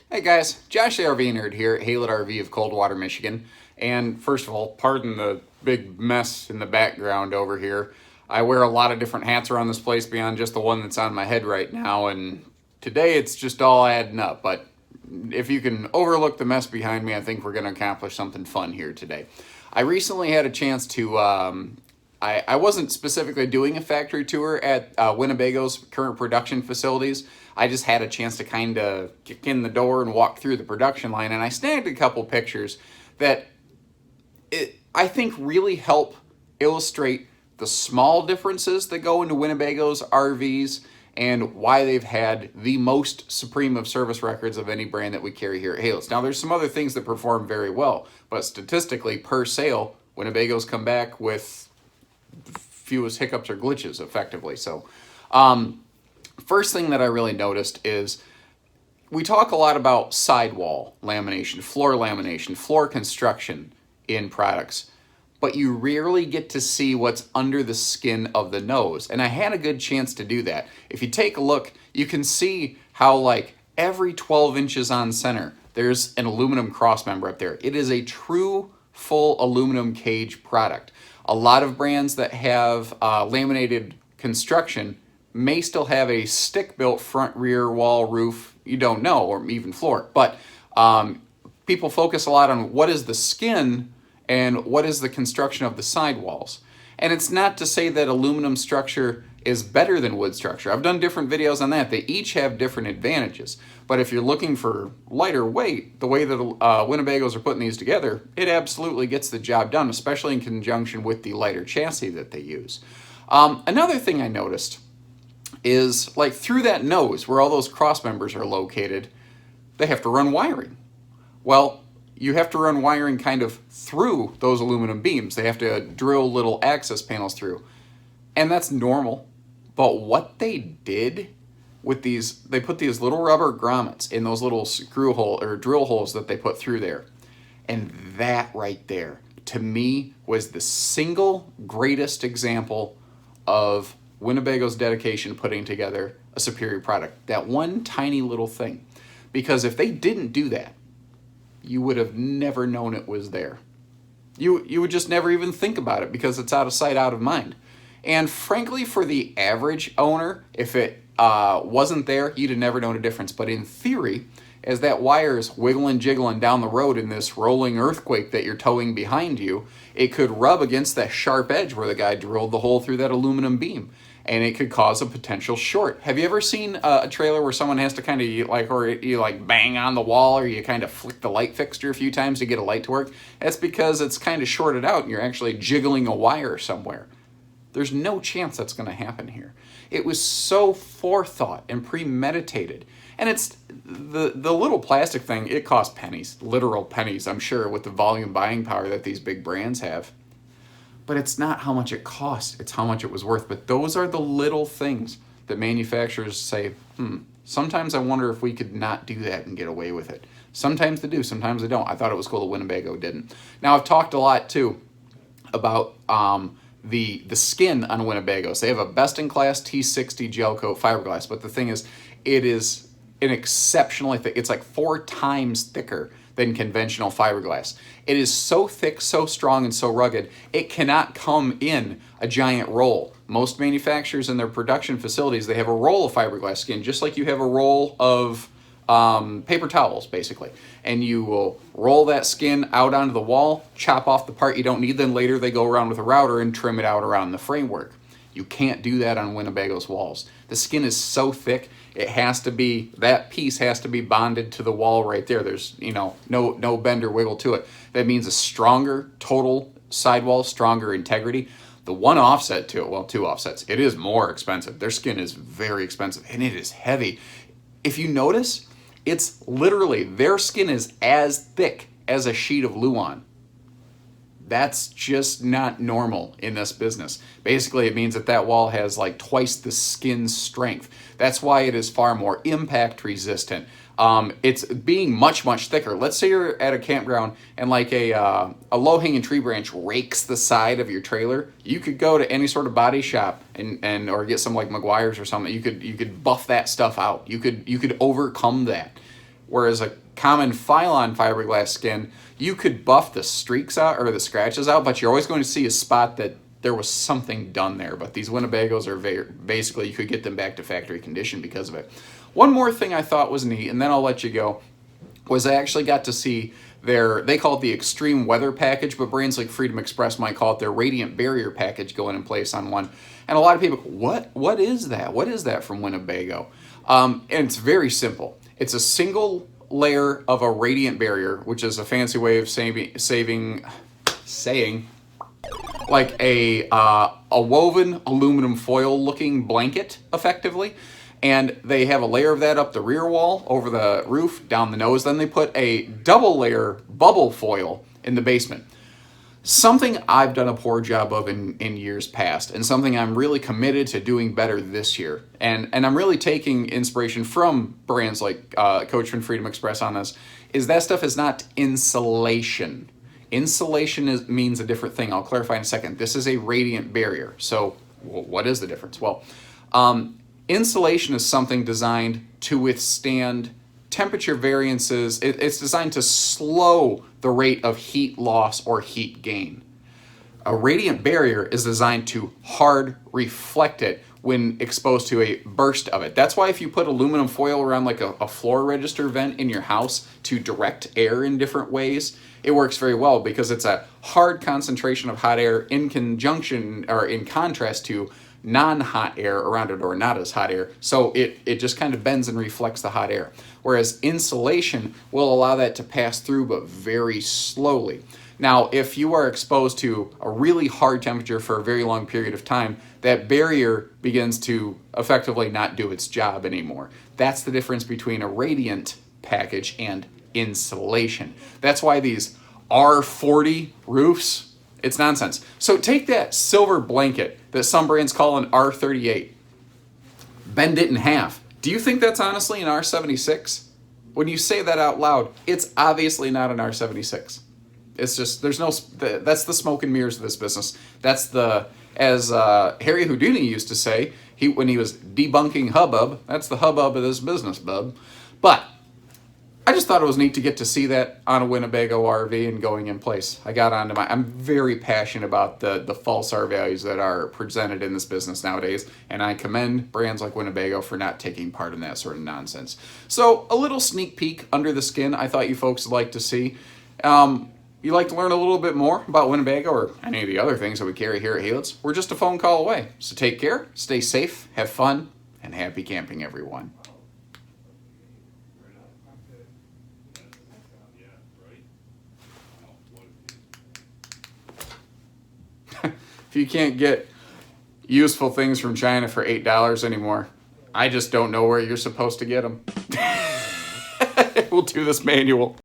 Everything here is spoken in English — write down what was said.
Hey guys, Josh the RV Nerd here at Haylett RV of Coldwater, Michigan. And first of all, pardon the big mess in the background over here. I wear a lot of different hats around this place beyond just the one that's on my head right now, and today it's just all adding up. But if you can overlook the mess behind me, I think we're going to accomplish something fun here today. I recently had a chance to I wasn't specifically doing a factory tour at Winnebago's current production facilities. I just had a chance to kind of kick in the door and walk through the production line, and I snagged a couple pictures that I think really help illustrate the small differences that go into Winnebago's RVs and why they've had the most supreme of service records of any brand that we carry here at Haylett. Now, there's some other things that perform very well, but statistically, per sale, Winnebago's come back with fewest hiccups or glitches, effectively. So, first thing that I really noticed is we talk a lot about sidewall lamination, floor construction in products, but you rarely get to see what's under the skin of the nose. And I had a good chance to do that. If you take a look, you can see how like every 12 inches on center, there's an aluminum cross member up there. It is a true full aluminum cage product. A lot of brands that have laminated construction may still have a stick-built front, rear, wall, roof, you don't know, or even floor. But people focus a lot on what is the skin and what is the construction of the sidewalls. And it's not to say that aluminum structure is better than wood structure. I've done different videos on that. They each have different advantages. But if you're looking for lighter weight, the way that Winnebagos are putting these together, it absolutely gets the job done, especially in conjunction with the lighter chassis that they use. Another thing I noticed is like through that nose where all those cross members are located, they have to run wiring. Well, you have to run wiring kind of through those aluminum beams. They have to drill little access panels through. And that's normal. But what they did with these, they put these little rubber grommets in those little screw hole or drill holes that they put through there. And that right there, to me, was the single greatest example of Winnebago's dedication to putting together a superior product. That one tiny little thing. Because if they didn't do that, you would have never known it was there. You would just never even think about it because it's out of sight, out of mind. And frankly, for the average owner, if it wasn't there, you'd have never known a difference. But in theory, as that wire is wiggling, jiggling down the road in this rolling earthquake that you're towing behind you, it could rub against that sharp edge where the guy drilled the hole through that aluminum beam. And it could cause a potential short. Have you ever seen a trailer where someone has to kind of like, or you like bang on the wall, or you kind of flick the light fixture a few times to get a light to work? That's because it's kind of shorted out and you're actually jiggling a wire somewhere. There's no chance that's going to happen here. It was so forethought and premeditated. And it's the little plastic thing, it costs pennies, literal pennies, I'm sure, with the volume buying power that these big brands have. But it's not how much it costs, it's how much it was worth. But those are the little things that manufacturers say, sometimes I wonder if we could not do that and get away with it. Sometimes they do, sometimes they don't. I thought it was cool that Winnebago didn't. Now, I've talked a lot, too, about the skin on Winnebagos. They have a best-in-class T60 gel coat fiberglass, but the thing is, it is an exceptionally thick, it's like 4 times thicker than conventional fiberglass. It is so thick, so strong, and so rugged, it cannot come in a giant roll. Most manufacturers in their production facilities, they have a roll of fiberglass skin, just like you have a roll of paper towels, basically. And you will roll that skin out onto the wall, chop off the part you don't need, then later they go around with a router and trim it out around the framework. You can't do that on Winnebago's walls. The skin is so thick, it has to be, that piece has to be bonded to the wall right there. There's, no bend or wiggle to it. That means a stronger total sidewall, stronger integrity. The one offset to it, well, 2 offsets, it is more expensive. Their skin is very expensive and it is heavy. If you notice, it's literally, their skin is as thick as a sheet of Luan. That's just not normal in this business. Basically, it means that wall has like twice the skin strength. That's why it is far more impact resistant. It's being much, much thicker. Let's say you're at a campground and like a low-hanging tree branch rakes the side of your trailer. You could go to any sort of body shop and or get some like Meguiar's or something. You could buff that stuff out. You could overcome that. whereas a common Phylon fiberglass skin, you could buff the streaks out or the scratches out, but you're always going to see a spot that there was something done there. But these Winnebagos are basically, you could get them back to factory condition because of it. One more thing I thought was neat, and then I'll let you go, was I actually got to see they call it the extreme weather package, but brands like Freedom Express might call it their radiant barrier package going in place on one. And a lot of people, what is that? What is that from Winnebago? And it's very simple. It's a single layer of a radiant barrier, which is a fancy way of saying like a woven aluminum foil looking blanket, effectively. And they have a layer of that up the rear wall, over the roof, down the nose. Then they put a double layer bubble foil in the basement. Something I've done a poor job of in years past, and something I'm really committed to doing better this year. And I'm really taking inspiration from brands like Coach from Freedom Express on this, is that stuff is not insulation. Insulation means a different thing. I'll clarify in a second. This is a radiant barrier. So what is the difference? Well, insulation is something designed to withstand temperature variances. It's designed to slow the rate of heat loss or heat gain. A radiant barrier is designed to hard reflect it when exposed to a burst of it. That's why if you put aluminum foil around like a floor register vent in your house to direct air in different ways, it works very well because it's a hard concentration of hot air in conjunction or in contrast to non-hot air around it, or not as hot air. So it just kind of bends and reflects the hot air. Whereas insulation will allow that to pass through, but very slowly. Now, if you are exposed to a really hard temperature for a very long period of time, that barrier begins to effectively not do its job anymore. That's the difference between a radiant package and insulation. That's why these R40 roofs, it's nonsense. So take that silver blanket that some brands call an R38, bend it in half. Do you think that's honestly an R76? When you say that out loud, it's obviously not an R76. It's just, that's the smoke and mirrors of this business. That's as Harry Houdini used to say, when he was debunking hubbub, that's the hubbub of this business, bub. But I just thought it was neat to get to see that on a Winnebago RV and going in place. I'm very passionate about the false R values that are presented in this business nowadays, and I commend brands like Winnebago for not taking part in that sort of nonsense. So a little sneak peek under the skin I thought you folks would like to see. You'd like to learn a little bit more about Winnebago or any of the other things that we carry here at Haylett's, we're just a phone call away. So take care, stay safe, have fun, and happy camping, everyone. If you can't get useful things from China for $8 anymore, I just don't know where you're supposed to get them. We'll do this manual.